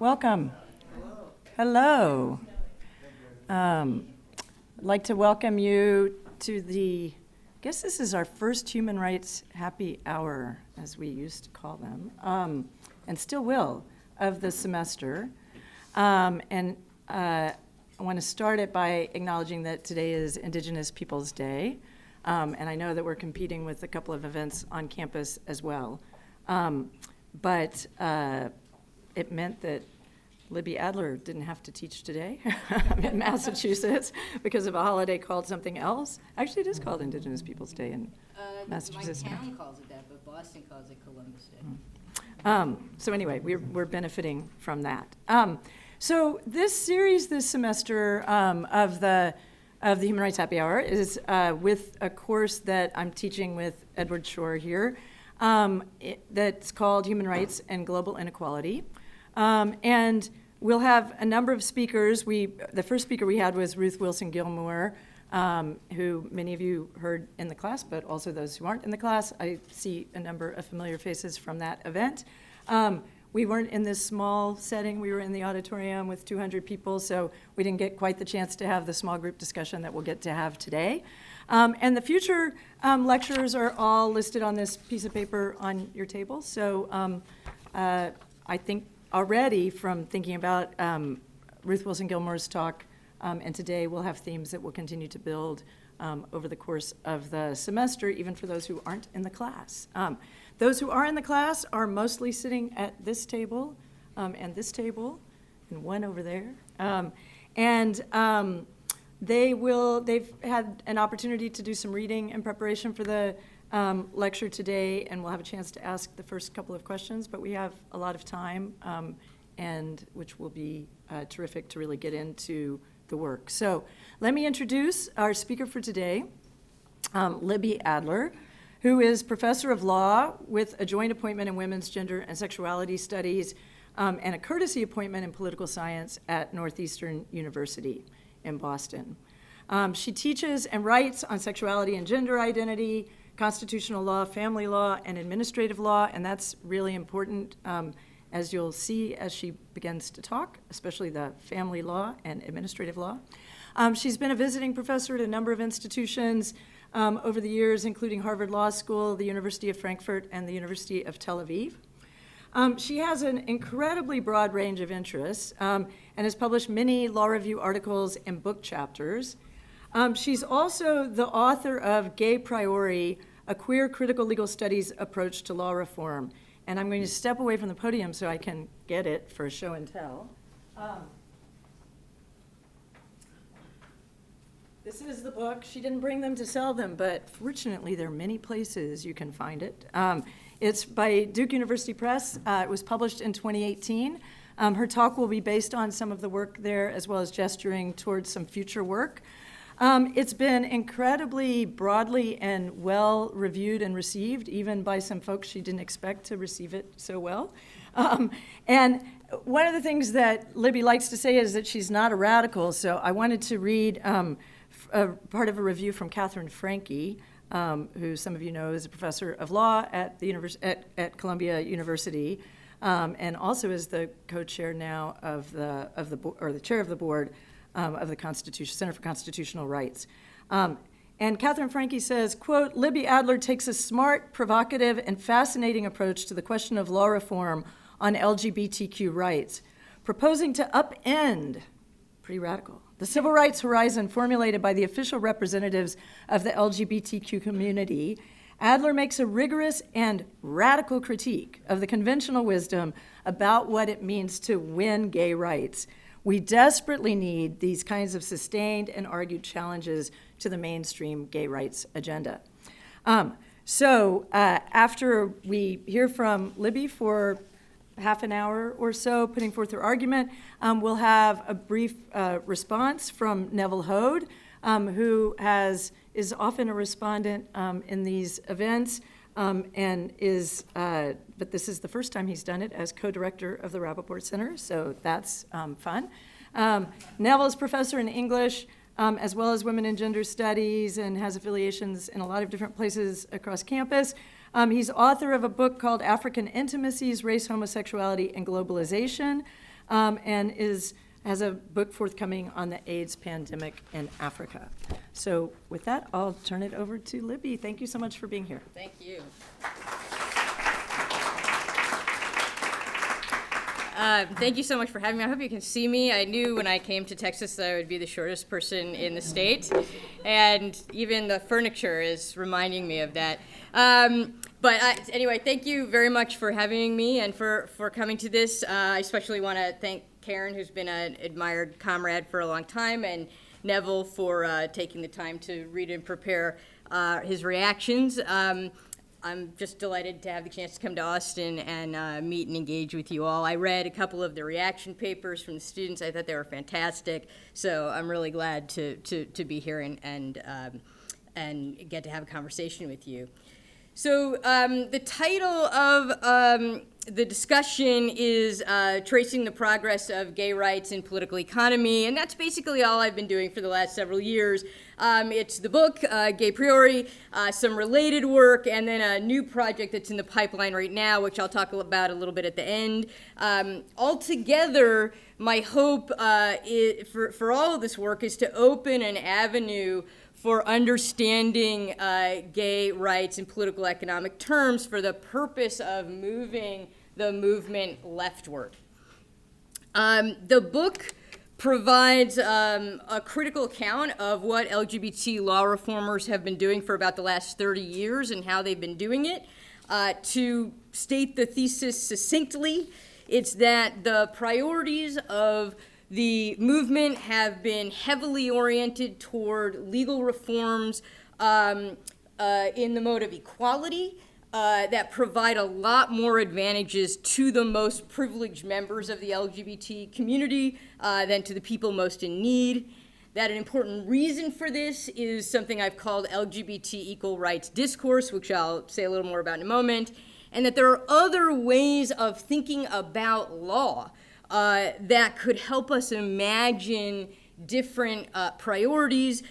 Welcome. Hello. I'd like to welcome you to I guess this is our first Human Rights Happy Hour, as we used to call them, and still will, of the semester. I want to start it by acknowledging that today is Indigenous Peoples Day, and I know that we're competing with a couple of events on campus as well. But it meant that Libby Adler didn't have to teach today in Massachusetts because of a holiday called something else. Actually, it is called Indigenous Peoples Day in Massachusetts. My town calls it that, but Boston calls it Columbus Day. So anyway, we're benefiting from that. So this series this semester of the Human Rights Happy Hour is with a course that I'm teaching with Edward Shore here that's called Human Rights and Global Inequality. And we'll have a number of speakers. The first speaker we had was Ruth Wilson Gilmore, who many of you heard in the class, but also those who aren't in the class. I see a number of familiar faces from that event. We weren't in this small setting. We were in the auditorium with 200 people, so we didn't get quite the chance to have the small group discussion that we'll get to have today. And the future lecturers are all listed on this piece of paper on your table. So I think already from thinking about Ruth Wilson Gilmore's talk, and today we'll have themes that will continue to build over the course of the semester, even for those who aren't in the class. Those who are in the class are mostly sitting at this table and this table and one over there. They've had an opportunity to do some reading in preparation for the lecture today, and we'll have a chance to ask the first couple of questions, but we have a lot of time, and which will be terrific to really get into the work. So let me introduce our speaker for today, Libby Adler, who is professor of law with a joint appointment in women's gender and sexuality studies and a courtesy appointment in political science at Northeastern University in Boston. She teaches and writes on sexuality and gender identity, constitutional law, family law, and administrative law, and that's really important, as you'll see as she begins to talk, especially the family law and administrative law. She's been a visiting professor at a number of institutions over the years, including Harvard Law School, the University of Frankfurt, and the University of Tel Aviv. She has an incredibly broad range of interests and has published many law review articles and book chapters. She's also the author of Gay Priori, a queer critical legal studies approach to law reform. And I'm going to step away from the podium so I can get it for show and tell. This is the book. She didn't bring them to sell them, but fortunately there are many places you can find it. It's by Duke University Press. It was published in 2018. Her talk will be based on some of the work there, as well as gesturing towards some future work. It's been incredibly broadly and well reviewed and received, even by some folks she didn't expect to receive it so well. And one of the things that Libby likes to say is that she's not a radical, so I wanted to read part of a review from Catherine Franke, who some of you know is a professor of law at the at Columbia University, and also is the co-chair now of the chair of the board of the Center for Constitutional Rights. And Catherine Franke says, quote, Libby Adler takes a smart, provocative, and fascinating approach to the question of law reform on LGBTQ rights, proposing to upend, pretty radical, the civil rights horizon formulated by the official representatives of the LGBTQ community. Adler makes a rigorous and radical critique of the conventional wisdom about what it means to win gay rights. We desperately need these kinds of sustained and argued challenges to the mainstream gay rights agenda. So after we hear from Libby for half an hour or so, putting forth her argument, we'll have a brief response from Neville Hode, who is often a respondent in these events, and but this is the first time he's done it as co-director of the Rapoport Center, so that's fun. Neville is professor in English, as well as women and gender studies, and has affiliations in a lot of different places across campus. He's author of a book called African Intimacies, Race, Homosexuality, and Globalization, and has a book forthcoming on the AIDS pandemic in Africa. So with that, I'll turn it over to Libby. Thank you so much for being here. Thank you. Thank you so much for having me. I hope you can see me. I knew when I came to Texas that I would be the shortest person in the state, and even the furniture is reminding me of that. Anyway, thank you very much for having me and for coming to this. I especially want to thank Karen, who's been an admired comrade for a long time, and Neville for taking the time to read and prepare his reactions. I'm just delighted to have the chance to come to Austin and meet and engage with you all. I read a couple of the reaction papers from the students. I thought they were fantastic. So I'm really glad to be here and get to have a conversation with you. So the title of the discussion is Tracing the Progress of Gay Rights in Political Economy, and that's basically all I've been doing for the last several years. It's the book, Gay Priori, some related work, and then a new project that's in the pipeline right now, which I'll talk about a little bit at the end. Altogether, my hope for all of this work is to open an avenue for understanding gay rights in political economic terms for the purpose of moving the movement leftward. The book provides a critical account of what LGBT law reformers have been doing for about the last 30 years and how they've been doing it. To state the thesis succinctly, it's that the priorities of the movement have been heavily oriented toward legal reforms in the mode of equality that provide a lot more advantages to the most privileged members of the LGBT community than to the people most in need. That an important reason for this is something I've called LGBT equal rights discourse, which I'll say a little more about in a moment, and that there are other ways of thinking about law that could help us imagine different priorities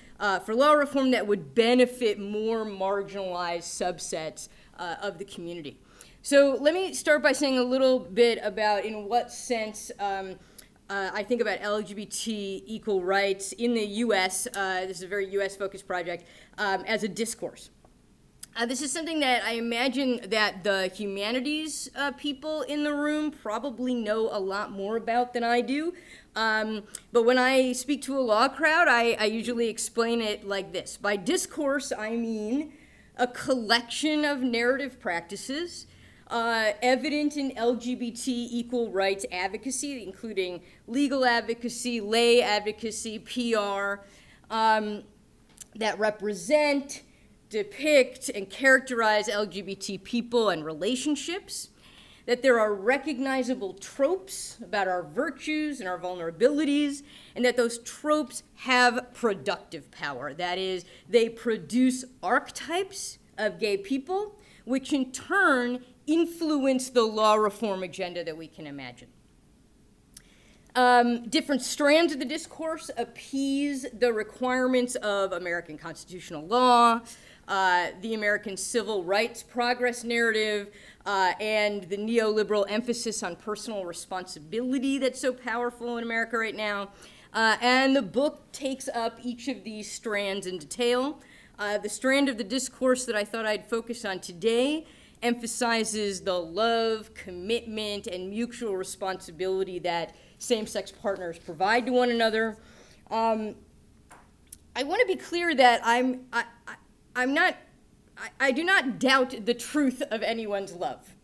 for law reform that would benefit more marginalized subsets of the community. So let me start by saying a little bit about in what sense I think about LGBT equal rights in the U.S., this is a very U.S.-focused project, as a discourse. This is something that I imagine that the humanities people in the room probably know a lot more about than I do. But when I speak to a law crowd, I usually explain it like this. By discourse, I mean a collection of narrative practices evident in LGBT equal rights advocacy, including legal advocacy, lay advocacy, PR, that represent, depict, and characterize LGBT people and relationships, that there are recognizable tropes about our virtues and our vulnerabilities, and that those tropes have productive power. That is, they produce archetypes of gay people, which in turn influence the law reform agenda that we can imagine. Different strands of the discourse appease the requirements of American constitutional law, the American civil rights progress narrative, and the neoliberal emphasis on personal responsibility that's so powerful in America right now. And the book takes up each of these strands in detail. The strand of the discourse that I thought I'd focus on today emphasizes the love, commitment, and mutual responsibility that same-sex partners provide to one another. I want to be clear that I do not doubt the truth of anyone's love.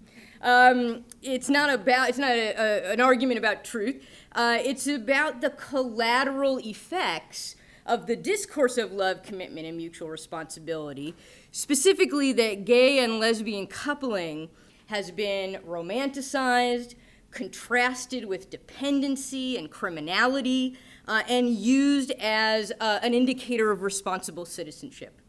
It's not an argument about truth. It's about the collateral effects of the discourse of love, commitment, and mutual responsibility, specifically that gay and lesbian coupling has been romanticized, contrasted with dependency and criminality, and used as an indicator of responsible citizenship.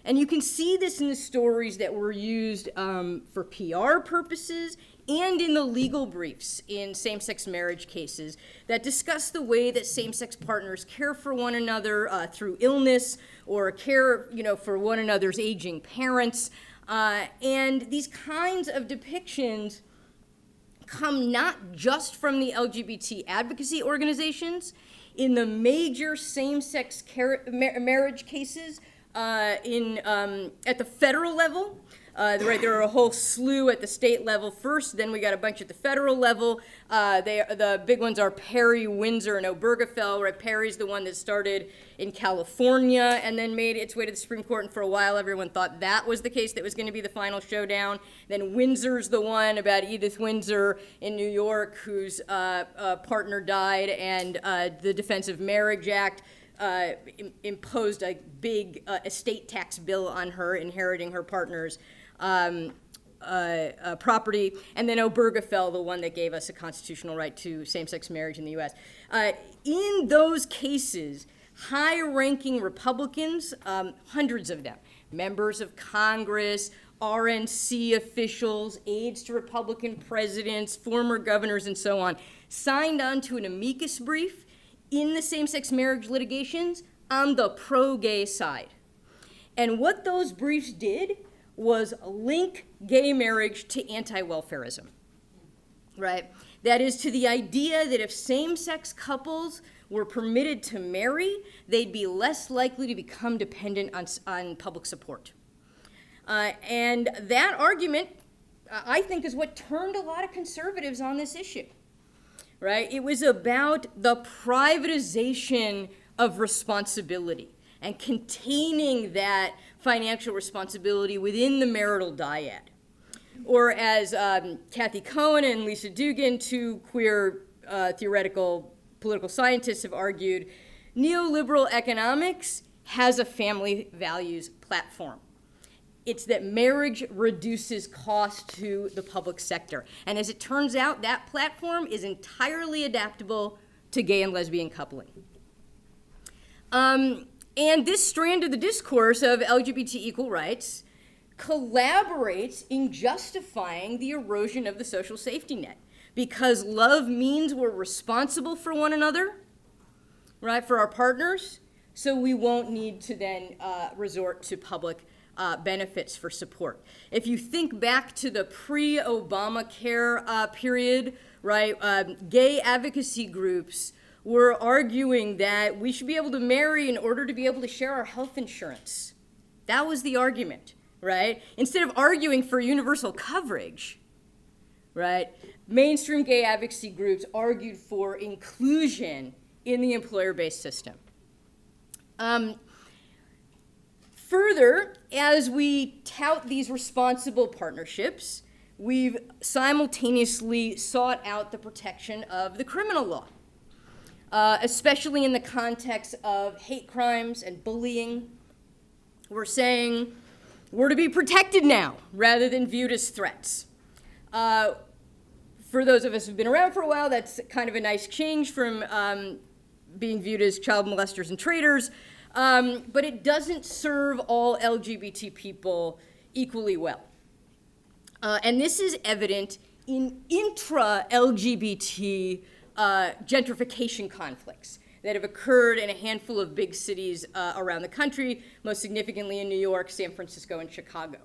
And you can see this in the stories that were used for PR purposes and in the legal briefs in same-sex marriage cases that discuss the way that same-sex partners care for one another through illness or care, for one another's aging parents. And these kinds of depictions come not just from the LGBT advocacy organizations. In the major same-sex marriage cases at the federal level, there are a whole slew at the state level first, then we got a bunch at the federal level. The big ones are Perry, Windsor, and Obergefell, right? Perry's the one that started in California and then made its way to the Supreme Court, and for a while everyone thought that was the case that was going to be the final showdown. Then Windsor's the one about Edith Windsor in New York, whose partner died, and the Defense of Marriage Act imposed a big estate tax bill on her, inheriting her partner's property, and then Obergefell, the one that gave us a constitutional right to same-sex marriage in the U.S. In those cases, high-ranking Republicans, hundreds of them, members of Congress, RNC officials, aides to Republican presidents, former governors, and so on, signed on to an amicus brief in the same-sex marriage litigations on the pro-gay side. And what those briefs did was link gay marriage to anti-welfarism, right? That is, to the idea that if same-sex couples were permitted to marry, they'd be less likely to become dependent on public support. And that argument, I think, is what turned a lot of conservatives on this issue, right? It was about the privatization of responsibility and containing that financial responsibility within the marital dyad. Or as Kathy Cohen and Lisa Dugan, two queer theoretical political scientists, have argued, neoliberal economics has a family values platform. It's that marriage reduces cost to the public sector. And as it turns out, that platform is entirely adaptable to gay and lesbian coupling. And this strand of the discourse of LGBT equal rights collaborates in justifying the erosion of the social safety net, because love means we're responsible for one another, right, for our partners, so we won't need to then resort to public benefits for support. If you think back to the pre-Obamacare period, right, gay advocacy groups were arguing that we should be able to marry in order to be able to share our health insurance. That was the argument, right? Instead of arguing for universal coverage, right, mainstream gay advocacy groups argued for inclusion in the employer-based system. Further, as we tout these responsible partnerships, we've simultaneously sought out the protection of the criminal law, especially in the context of hate crimes and bullying. We're saying we're to be protected now rather than viewed as threats. For those of us who've been around for a while, that's kind of a nice change from being viewed as child molesters and traitors, but it doesn't serve all LGBT people equally well. And this is evident in intra-LGBT gentrification conflicts that have occurred in a handful of big cities around the country, most significantly in New York, San Francisco, and Chicago.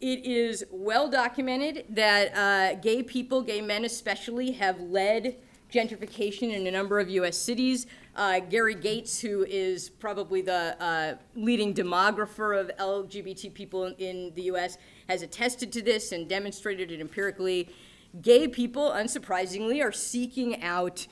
It is well documented that gay people, gay men especially, have led gentrification in a number of U.S. cities. Gary Gates, who is probably the leading demographer of LGBT people in the U.S., has attested to this and demonstrated it empirically. Gay people, unsurprisingly, are seeking out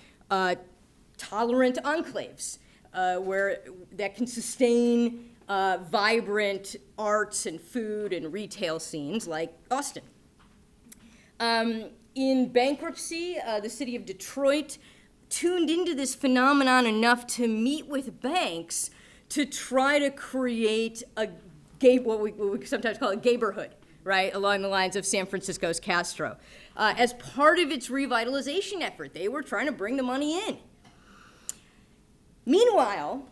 tolerant enclaves where that can sustain vibrant arts and food and retail scenes like Austin. In bankruptcy, the city of Detroit tuned into this phenomenon enough to meet with banks to try to create a gay, what we sometimes call a gayborhood, right, along the lines of San Francisco's Castro. As part of its revitalization effort, they were trying to bring the money in. Meanwhile,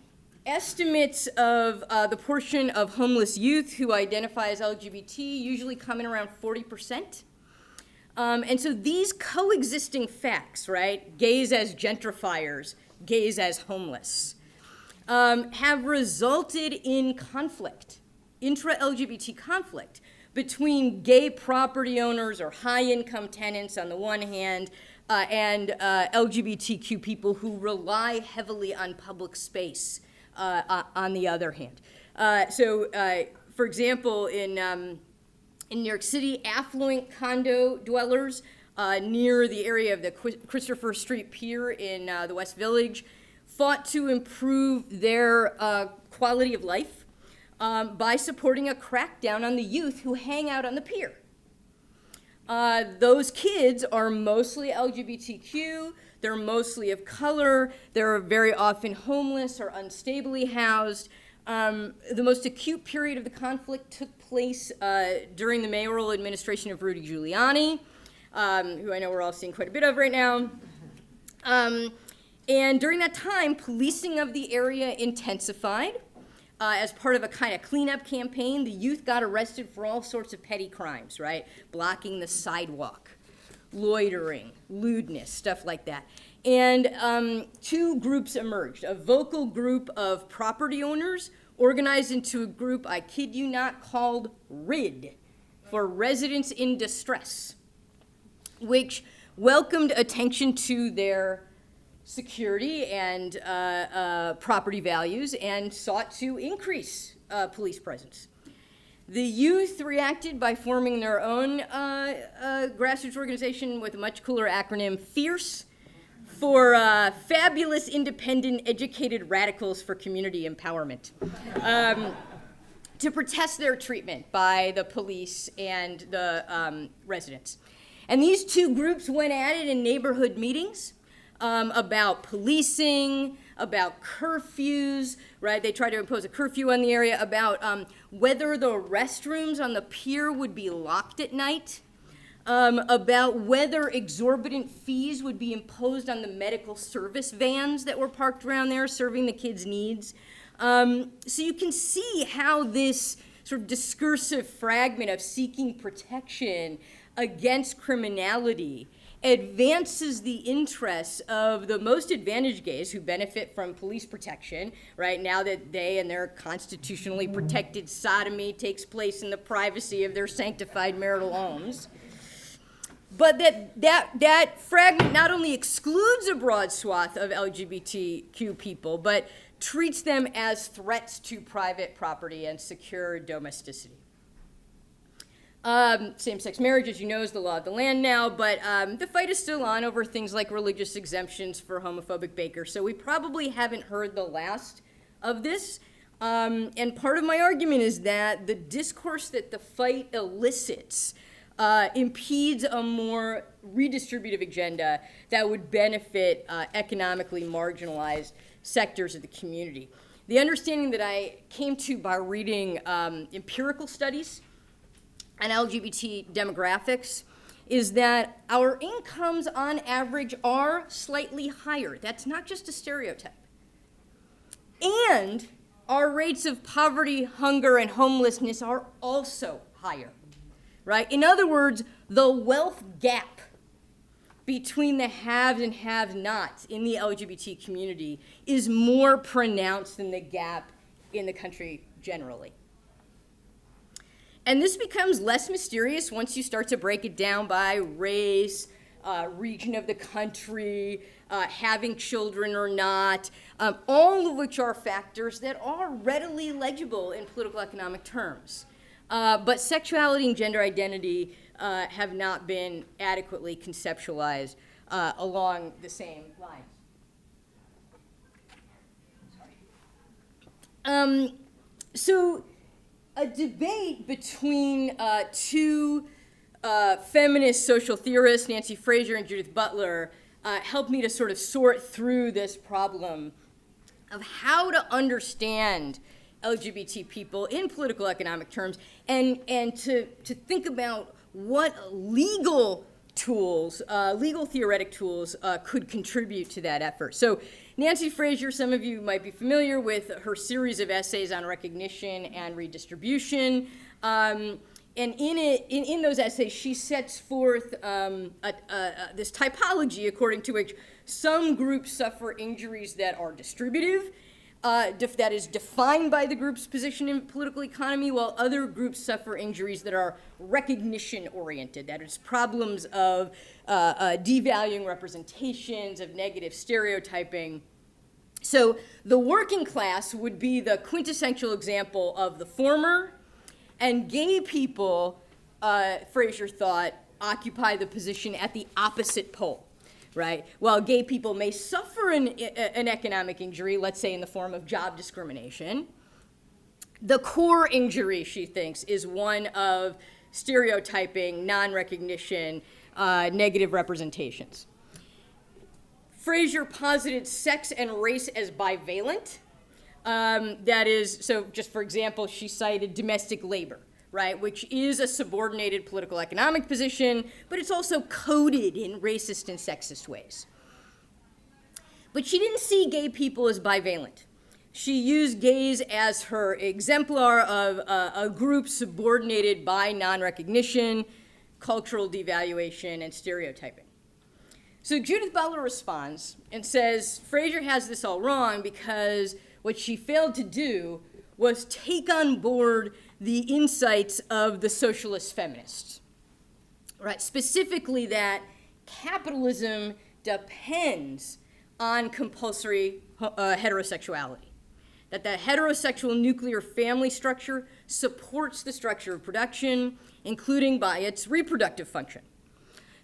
estimates of the portion of homeless youth who identify as LGBT usually come in around 40%. And so these coexisting facts, right, gays as gentrifiers, gays as homeless, have resulted in conflict, intra-LGBT conflict, between gay property owners or high-income tenants on the one hand, and LGBTQ people who rely heavily on public space on the other hand. For example, in New York City, affluent condo dwellers near the area of the Christopher Street Pier in the West Village fought to improve their quality of life by supporting a crackdown on the youth who hang out on the pier. Those kids are mostly LGBTQ, they're mostly of color, they're very often homeless or unstably housed. The most acute period of the conflict took place during the mayoral administration of Rudy Giuliani, who I know we're all seeing quite a bit of right now. And during that time, policing of the area intensified. As part of a kind of cleanup campaign, the youth got arrested for all sorts of petty crimes, right? Blocking the sidewalk, loitering, lewdness, stuff like that. And two groups emerged, a vocal group of property owners organized into a group, I kid you not, called RID, for Residents in Distress, which welcomed attention to their security and property values and sought to increase police presence. The youth reacted by forming their own grassroots organization with a much cooler acronym, FIERCE, for Fabulous Independent Educated Radicals for Community Empowerment, to protest their treatment by the police and the residents. And these two groups went at it in neighborhood meetings. About policing, about curfews, right? They tried to impose a curfew on the area, about whether the restrooms on the pier would be locked at night, about whether exorbitant fees would be imposed on the medical service vans that were parked around there serving the kids' needs. So you can see how this sort of discursive fragment of seeking protection against criminality advances the interests of the most advantaged gays who benefit from police protection, right, now that they and their constitutionally protected sodomy takes place in the privacy of their sanctified marital homes. But that fragment not only excludes a broad swath of LGBTQ people, but treats them as threats to private property and secure domesticity. Same-sex marriage, as you know, is the law of the land now, but the fight is still on over things like religious exemptions for homophobic bakers, so we probably haven't heard the last of this. And part of my argument is that the discourse that the fight elicits impedes a more redistributive agenda that would benefit economically marginalized sectors of the community. The understanding that I came to by reading empirical studies and LGBT demographics is that our incomes on average are slightly higher. That's not just a stereotype. And our rates of poverty, hunger, and homelessness are also higher, right? In other words, the wealth gap between the haves and have-nots in the LGBT community is more pronounced than the gap in the country generally. And this becomes less mysterious once you start to break it down by race, region of the country, having children or not, all of which are factors that are readily legible in political economic terms. But sexuality and gender identity have not been adequately conceptualized along the same lines. So a debate between two feminist social theorists, Nancy Fraser and Judith Butler, helped me to sort of sort through this problem of how to understand LGBT people in political economic terms and to think about what legal tools, legal theoretic tools could contribute to that effort. So Nancy Fraser, some of you might be familiar with her series of essays on recognition and redistribution. And in those essays, she sets forth this typology according to which some groups suffer injuries that are distributive, that is defined by the group's position in political economy, while other groups suffer injuries that are recognition-oriented. That is, problems of devaluing representations, of negative stereotyping. So the working class would be the quintessential example of the former, and gay people, Fraser thought, occupy the position at the opposite pole. Right? While gay people may suffer an economic injury, let's say in the form of job discrimination, the core injury, she thinks, is one of stereotyping, non-recognition, negative representations. Fraser posited sex and race as bivalent. That is, so just for example, she cited domestic labor, right, which is a subordinated political economic position, but it's also coded in racist and sexist ways. But she didn't see gay people as bivalent. She used gays as her exemplar of a group subordinated by non-recognition, cultural devaluation, and stereotyping. So Judith Butler responds and says, Fraser has this all wrong because what she failed to do was take on board the insights of the socialist feminists, right? Specifically that capitalism depends on compulsory heterosexuality, that the heterosexual nuclear family structure supports the structure of production, including by its reproductive function.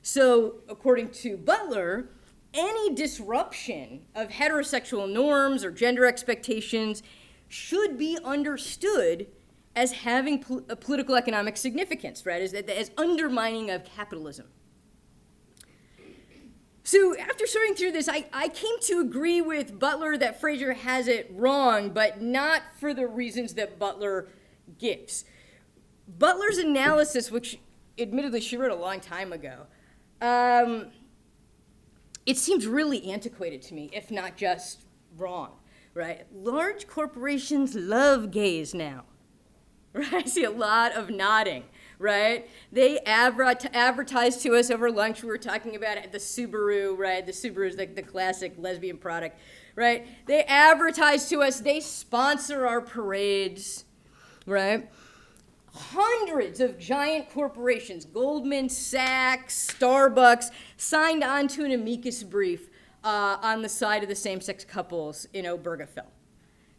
So, according to Butler, any disruption of heterosexual norms or gender expectations should be understood as having a political economic significance, right, as undermining of capitalism. So after sorting through this, I came to agree with Butler that Fraser has it wrong, but not for the reasons that Butler gives. Butler's analysis, which admittedly she wrote a long time ago, it seems really antiquated to me, if not just wrong, right? Large corporations love gays now. Right? I see a lot of nodding, right? They advertise to us over lunch. We were talking about the Subaru, right? The Subaru is the classic lesbian product, right? They advertise to us. They sponsor our parades, right? Hundreds of giant corporations, Goldman Sachs, Starbucks, signed on to an amicus brief on the side of the same-sex couples in Obergefell.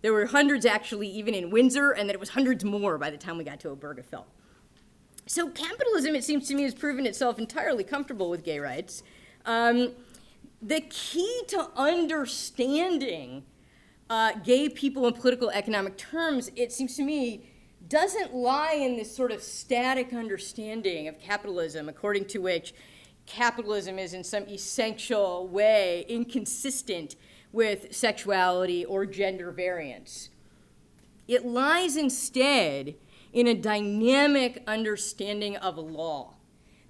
There were hundreds actually even in Windsor, and then it was hundreds more by the time we got to Obergefell. So capitalism, it seems to me, has proven itself entirely comfortable with gay rights. The key to understanding gay people in political economic terms, it seems to me, doesn't lie in this sort of static understanding of capitalism, according to which capitalism is in some essential way inconsistent with sexuality or gender variance. It lies instead in a dynamic understanding of law,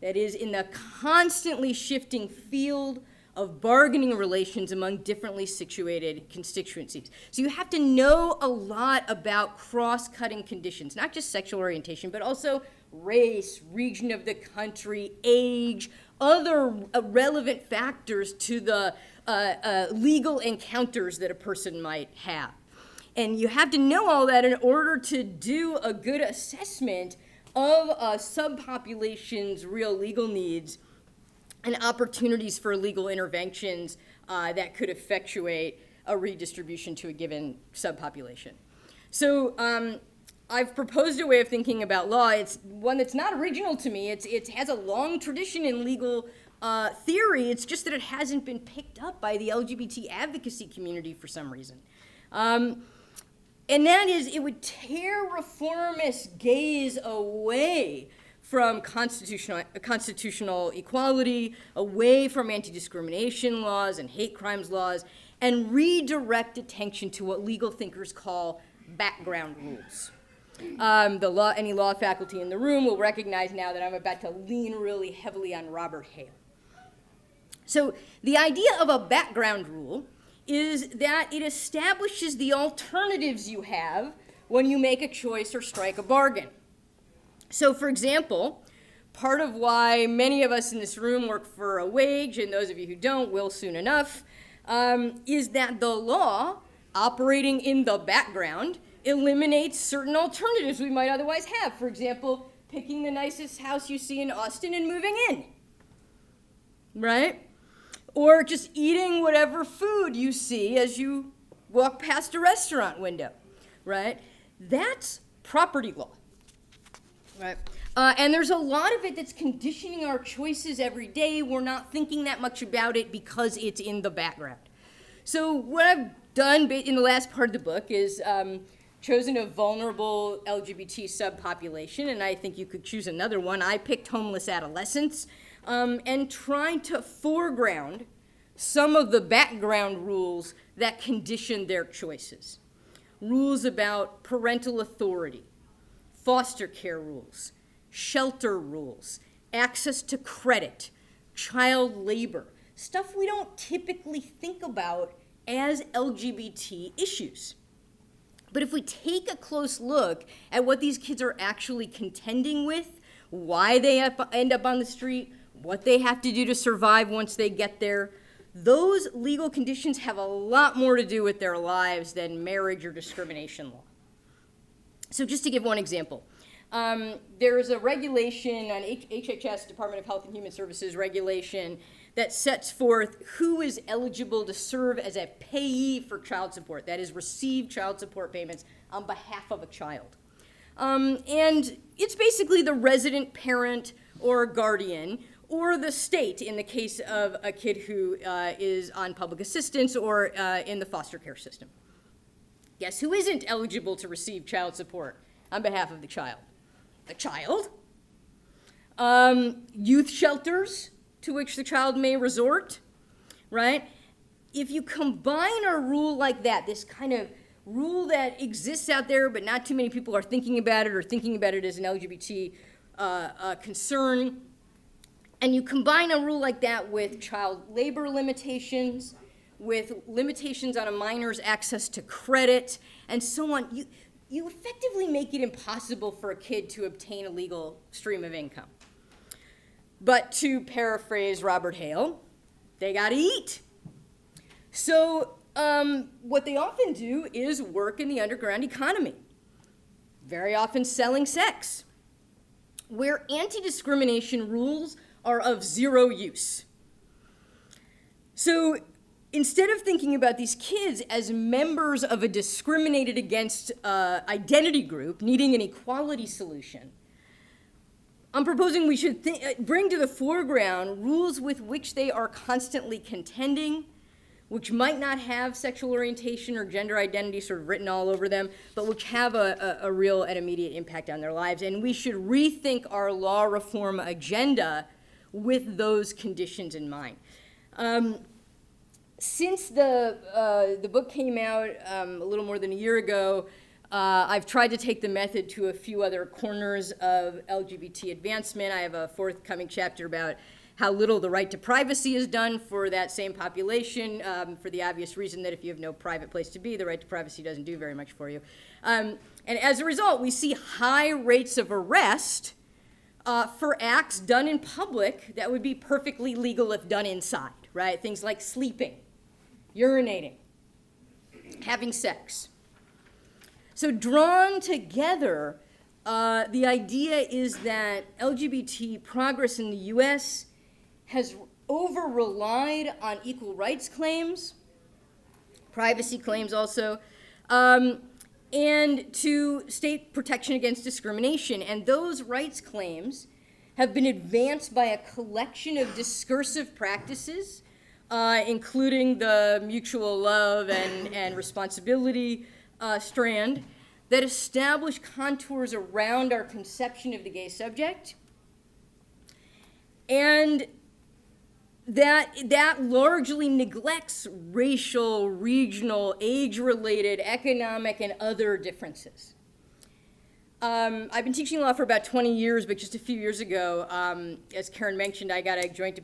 that is, in the constantly shifting field of bargaining relations among differently situated constituencies. So you have to know a lot about cross-cutting conditions, not just sexual orientation, but also race, region of the country, age, other relevant factors to the legal encounters that a person might have. And you have to know all that in order to do a good assessment of a subpopulation's real legal needs and opportunities for legal interventions that could effectuate a redistribution to a given subpopulation. So I've proposed a way of thinking about law. It's one that's not original to me. It has a long tradition in legal theory. It's just that it hasn't been picked up by the LGBT advocacy community for some reason. And that is, it would tear reformist gaze away from constitutional equality, away from anti-discrimination laws and hate crimes laws, and redirect attention to what legal thinkers call background rules. Any law faculty in the room will recognize now that I'm about to lean really heavily on Robert Hale. So the idea of a background rule is that it establishes the alternatives you have when you make a choice or strike a bargain. So, for example, part of why many of us in this room work for a wage, and those of you who don't will soon enough, is that the law operating in the background eliminates certain alternatives we might otherwise have. For example, picking the nicest house you see in Austin and moving in, right? Or just eating whatever food you see as you walk past a restaurant window, right? That's property law, right? And there's a lot of it that's conditioning our choices every day. We're not thinking that much about it because it's in the background. So what I've done in the last part of the book is chosen a vulnerable LGBT subpopulation, and I think you could choose another one. I picked homeless adolescents, and trying to foreground some of the background rules that condition their choices. Rules about parental authority, foster care rules, shelter rules, access to credit, child labor, stuff we don't typically think about as LGBT issues. But if we take a close look at what these kids are actually contending with, why they end up on the street, what they have to do to survive once they get there, those legal conditions have a lot more to do with their lives than marriage or discrimination law. So just to give one example, there is a regulation on HHS, Department of Health and Human Services regulation, that sets forth who is eligible to serve as a payee for child support, that is, receive child support payments on behalf of a child. And it's basically the resident parent or guardian, or the state in the case of a kid who is on public assistance or in the foster care system. Guess who isn't eligible to receive child support on behalf of the child? The child. Youth shelters to which the child may resort, right? If you combine a rule like that, this kind of rule that exists out there but not too many people are thinking about it or thinking about it as an LGBT concern, and you combine a rule like that with child labor limitations, with limitations on a minor's access to credit, and so on, you effectively make it impossible for a kid to obtain a legal stream of income. But to paraphrase Robert Hale, they gotta eat. So what they often do is work in the underground economy, very often selling sex, where anti-discrimination rules are of zero use. So instead of thinking about these kids as members of a discriminated against identity group needing an equality solution, I'm proposing we should bring to the foreground rules with which they are constantly contending, which might not have sexual orientation or gender identity sort of written all over them, but which have a real and immediate impact on their lives. And we should rethink our law reform agenda with those conditions in mind. Since the book came out a little more than a year ago, I've tried to take the method to a few other corners of LGBT advancement. I have a forthcoming chapter about how little the right to privacy is done for that same population, for the obvious reason that if you have no private place to be, the right to privacy doesn't do very much for you. And as a result, we see high rates of arrest for acts done in public that would be perfectly legal if done inside, right? Things like sleeping, urinating, having sex. So drawn together, the idea is that LGBT progress in the US has over-relied on equal rights claims, privacy claims also, and to state protection against discrimination. And those rights claims have been advanced by a collection of discursive practices, including the mutual love and responsibility strand, that establish contours around our conception of the gay subject, and that largely neglects racial, regional, age-related, economic, and other differences. I've been teaching law for about 20 years, but just a few years ago, as Karen mentioned, I got a joint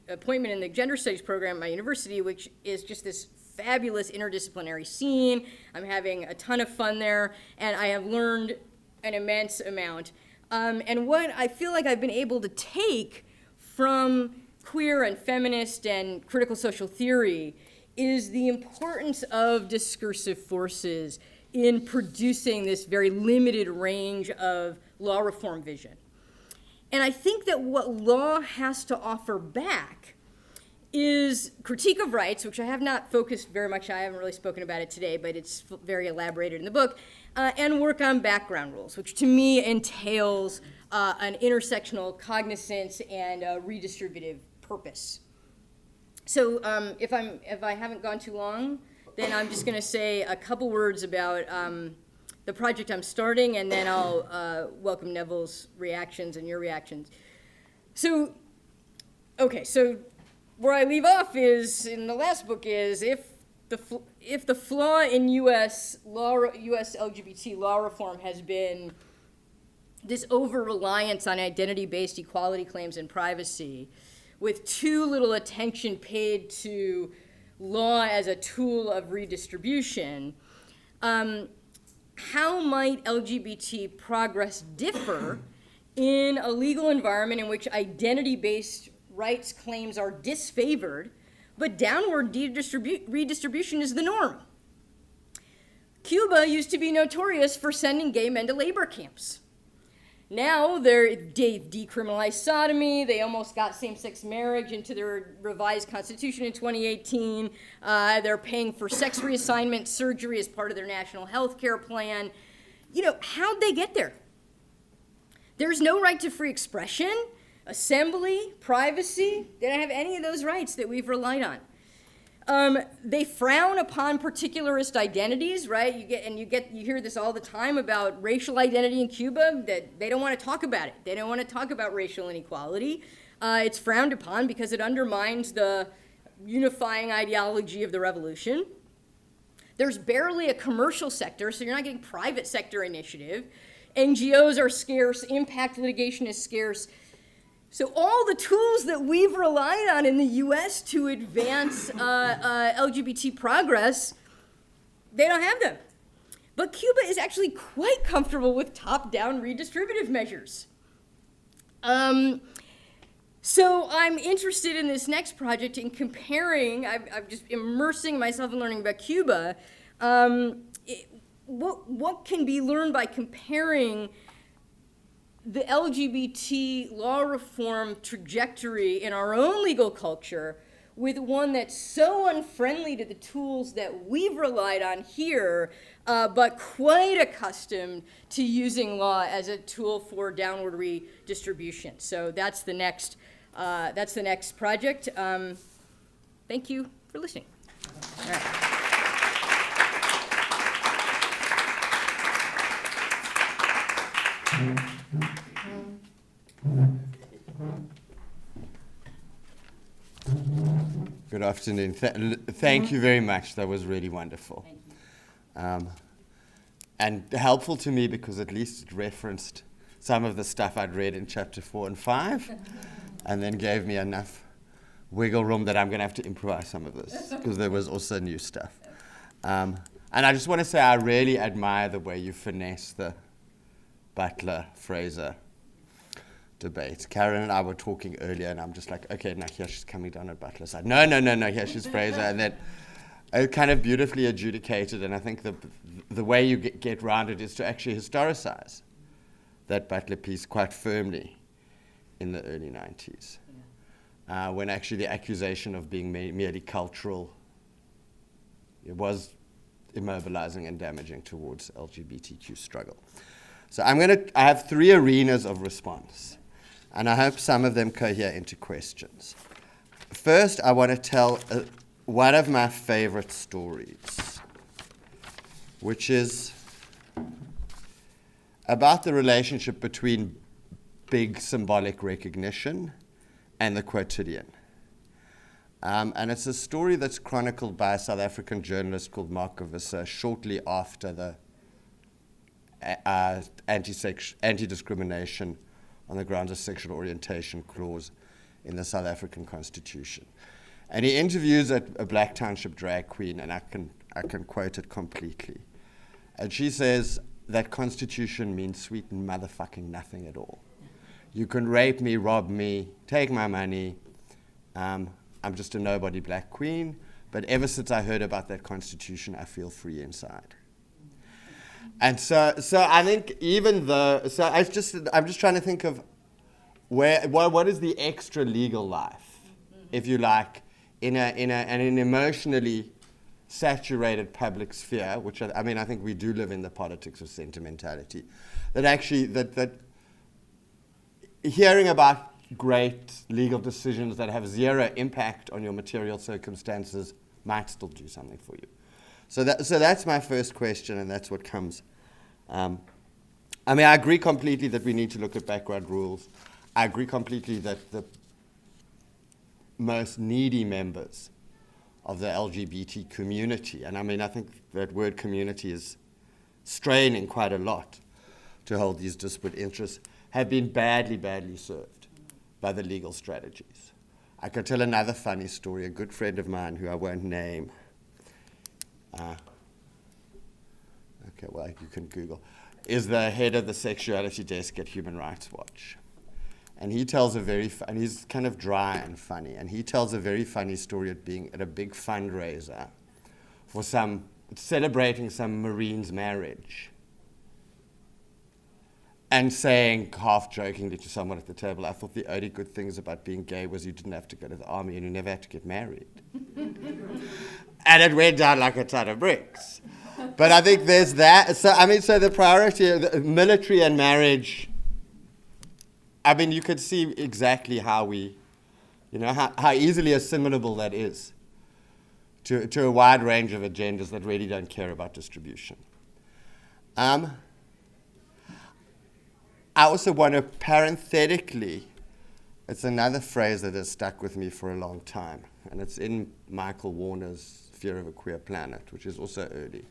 appointment in the gender studies program at my university, which is just this fabulous interdisciplinary scene. I'm having a ton of fun there, and I have learned an immense amount. And what I feel like I've been able to take from queer and feminist and critical social theory is the importance of discursive forces in producing this very limited range of law reform vision. And I think that what law has to offer back is critique of rights, which I have not focused very much, I haven't really spoken about it today, but it's very elaborated in the book, and work on background rules, which to me entails an intersectional cognizance and a redistributive purpose. So if I haven't gone too long, then I'm just going to say a couple words about the project I'm starting, and then I'll welcome Neville's reactions and your reactions. So, okay, so where I leave off is, in the last book, is if the flaw in U.S. LGBT law reform has been this over-reliance on identity-based equality claims and privacy, with too little attention paid to law as a tool of redistribution, how might LGBT progress differ in a legal environment in which identity-based rights claims are disfavored, but downward redistribution is the norm? Cuba used to be notorious for sending gay men to labor camps. Now they've decriminalized sodomy. They almost got same-sex marriage into their revised constitution in 2018. They're paying for sex reassignment surgery as part of their national health care plan. You know, how'd they get there? There's no right to free expression, assembly, privacy. They don't have any of those rights that we've relied on. They frown upon particularist identities, right? You hear this all the time about racial identity in Cuba, that they don't want to talk about it. They don't want to talk about racial inequality. It's frowned upon because it undermines the unifying ideology of the revolution. There's barely a commercial sector, so you're not getting private sector initiative. NGOs are scarce, impact litigation is scarce. So all the tools that we've relied on in the US to advance LGBT progress, they don't have them. But Cuba is actually quite comfortable with top-down redistributive measures. So I'm interested in this next project in comparing, I'm just immersing myself in learning about Cuba. What can be learned by comparing the LGBT law reform trajectory in our own legal culture with one that's so unfriendly to the tools that we've relied on here, but quite accustomed to using law as a tool for downward redistribution. So that's the next project. Thank you for listening. All right. Good afternoon. Thank you very much. That was really wonderful. And helpful to me because at least it referenced some of the stuff I'd read in chapter 4 and 5 and then gave me enough wiggle room that I'm going to have to improvise some of this because there was also new stuff. And I just want to say I really admire the way you finesse the Butler-Fraser debate. Karen and I were talking earlier, and I'm just like, okay, now here she's coming down at Butler's side. No, here she's Fraser. And then it kind of beautifully adjudicated, and I think the way you get around it is to actually historicize that Butler piece quite firmly in the early 90s, when actually the accusation of being merely cultural, it was immobilizing and damaging towards LGBTQ struggle. So I have 3 arenas of response, and I hope some of them cohere into questions. First, I want to tell one of my favorite stories, which is about the relationship between big symbolic recognition and the quotidian. And it's a story that's chronicled by a South African journalist called Mark Visser shortly after the anti-discrimination on the grounds of sexual orientation clause in the South African Constitution. And he interviews a Black Township drag queen, and I can quote it completely. And she says, that Constitution means sweet and motherfucking nothing at all. You can rape me, rob me, take my money. I'm just a nobody black queen. but ever since I heard about that constitution, I feel free inside. And so I think even though, I'm just trying to think of what is the extra legal life, if you like, in an emotionally saturated public sphere, which I think we do live in the politics of sentimentality, that actually that hearing about great legal decisions that have zero impact on your material circumstances might still do something for you. So that's my first question, and that's what comes. I agree completely that we need to look at background rules. I agree completely that the most needy members of the LGBT community, and I think that word community is straining quite a lot to hold these disparate interests, have been badly, badly served by the legal strategies. I could tell another funny story. A good friend of mine, who I won't name, you can Google, is the head of the sexuality desk at Human Rights Watch. And he tells and he's kind of dry and funny, and he tells a very funny story at being at a big fundraiser for celebrating some Marine's marriage, and saying, half jokingly to someone at the table, I thought the only good things about being gay was you didn't have to go to the army and you never had to get married. And it went down like a ton of bricks. But I think there's that. So the priority of the military and marriage, you could see exactly how how easily assimilable that is to a wide range of agendas that really don't care about distribution. I also want to parenthetically, it's another phrase that has stuck with me for a long time, and it's in Michael Warner's Fear of a Queer Planet, which is also early.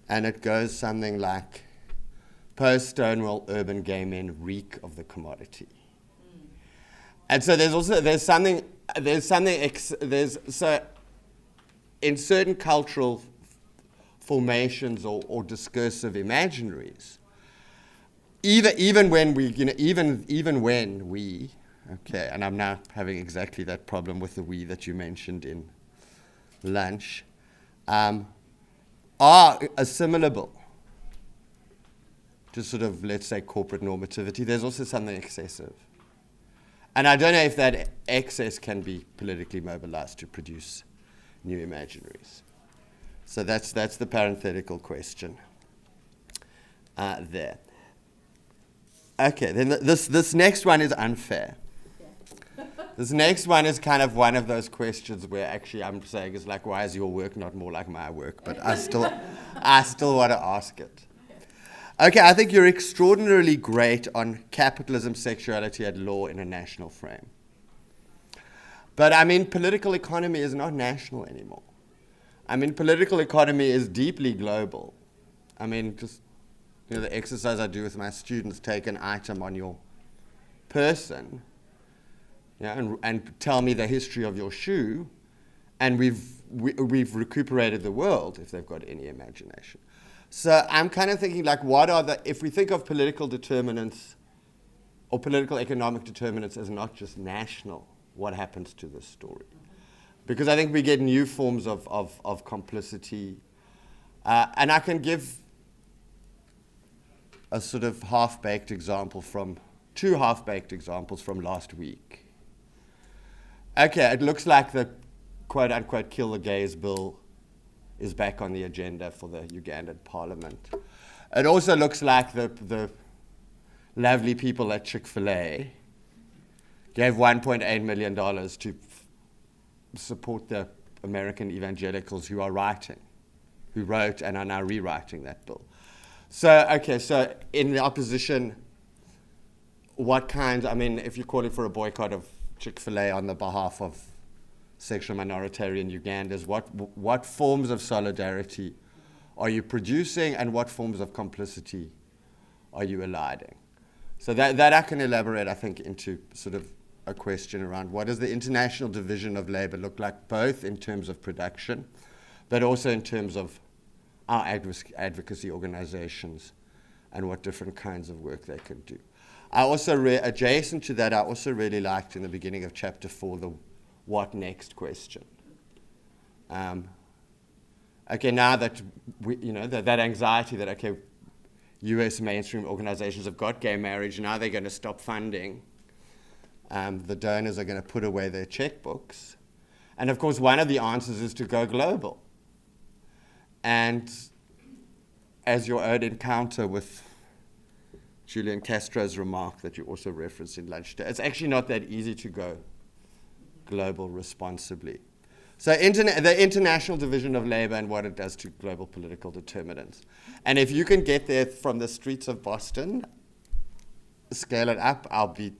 And it goes something like, post-Stonewall urban gay men reek of the commodity. And so so in certain cultural formations or discursive imaginaries, even when we, okay, and I'm now having exactly that problem with the we that you mentioned in lunch, are assimilable to sort of, let's say, corporate normativity, there's also something excessive. And I don't know if that excess can be politically mobilized to produce new imaginaries. So that's the parenthetical question there. Okay, then this next one is unfair. This next one is kind of one of those questions where actually I'm saying is like, why is your work not more like my work? But I still want to ask it. Okay, I think you're extraordinarily great on capitalism, sexuality, and law in a national frame. But political economy is not national anymore. Political economy is deeply global. Just the exercise I do with my students, take an item on your person, and tell me the history of your shoe, and we've recuperated the world if they've got any imagination. So I'm kind of thinking, like, if we think of political determinants or political economic determinants as not just national, what happens to this story? Because I think we get new forms of complicity. And I can give a sort of half-baked example two half-baked examples from last week. Okay, it looks like the quote-unquote kill the gays bill is back on the agenda for the Ugandan parliament. It also looks like the lovely people at Chick-fil-A gave $1.8 million to support the American evangelicals who wrote and are now rewriting that bill. So in the opposition, what kinds, if you're calling for a boycott of Chick-fil-A on the behalf of sexual minoritarian Ugandans, what forms of solidarity are you producing, and what forms of complicity are you eliding? So that I can elaborate, I think, into sort of a question around what does the international division of labor look like, both in terms of production, but also in terms of our advocacy organizations and what different kinds of work they can do. I also, adjacent to that, I also really liked in the beginning of chapter 4 the what next question. Okay, now that that anxiety that, okay, US mainstream organizations have got gay marriage, now they're going to stop funding. The donors are going to put away their checkbooks. And of course, one of the answers is to go global. And as your own encounter with Julian Castro's remark that you also referenced in lunch today, it's actually not that easy to go global responsibly. So the international division of labor and what it does to global political determinants. And if you can get there from the streets of Boston, scale it up, I'll be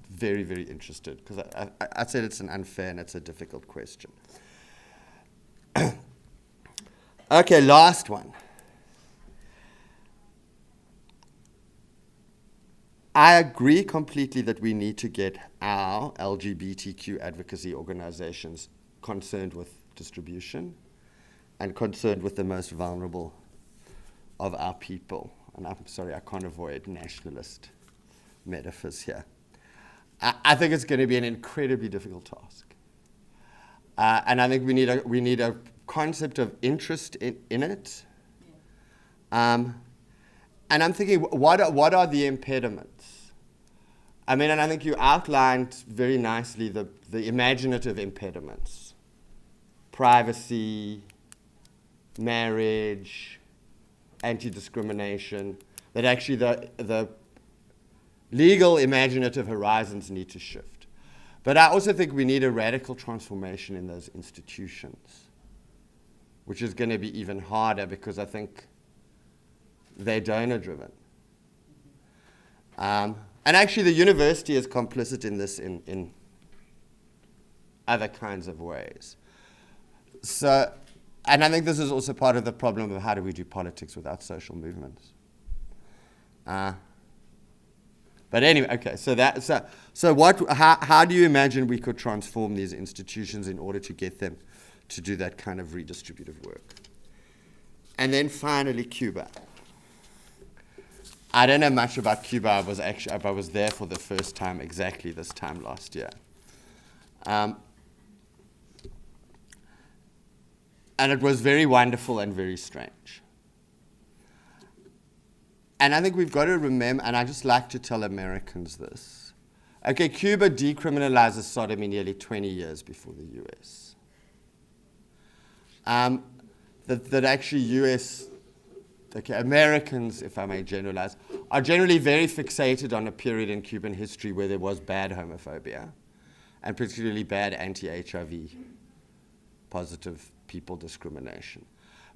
very, very interested, because I said it's an unfair and it's a difficult question. Okay, last one. I agree completely that we need to get our LGBTQ advocacy organizations concerned with distribution and concerned with the most vulnerable of our people. And I'm sorry, I can't avoid nationalist metaphors here. I think it's going to be an incredibly difficult task. And I think we need a concept of interest in it. And I'm thinking, what are the impediments? I mean, and I think you outlined very nicely the imaginative impediments. Privacy, marriage, anti-discrimination, that actually the legal imaginative horizons need to shift. But I also think we need a radical transformation in those institutions, which is going to be even harder because I think they're donor-driven. And actually the university is complicit in this in other kinds of ways. So, and I think this is also part of the problem of how do we do politics without social movements. But anyway, okay, how do you imagine we could transform these institutions in order to get them to do that kind of redistributive work? And then finally, Cuba. I don't know much about Cuba. I was there for the first time exactly this time last year. And it was very wonderful and very strange. And I think we've got to remember, and I just like to tell Americans this. Okay, Cuba decriminalizes sodomy nearly 20 years before the US. That actually US, okay, Americans, if I may generalize, are generally very fixated on a period in Cuban history where there was bad homophobia, and particularly bad anti-HIV positive people discrimination.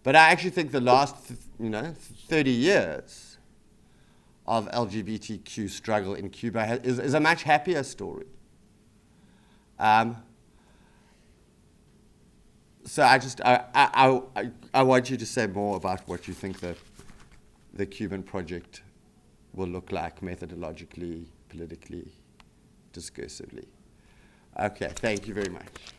But I actually think the last 30 years of LGBTQ struggle in Cuba is a much happier story. So I want you to say more about what you think the Cuban project will look like methodologically, politically, discursively. Okay, thank you very much.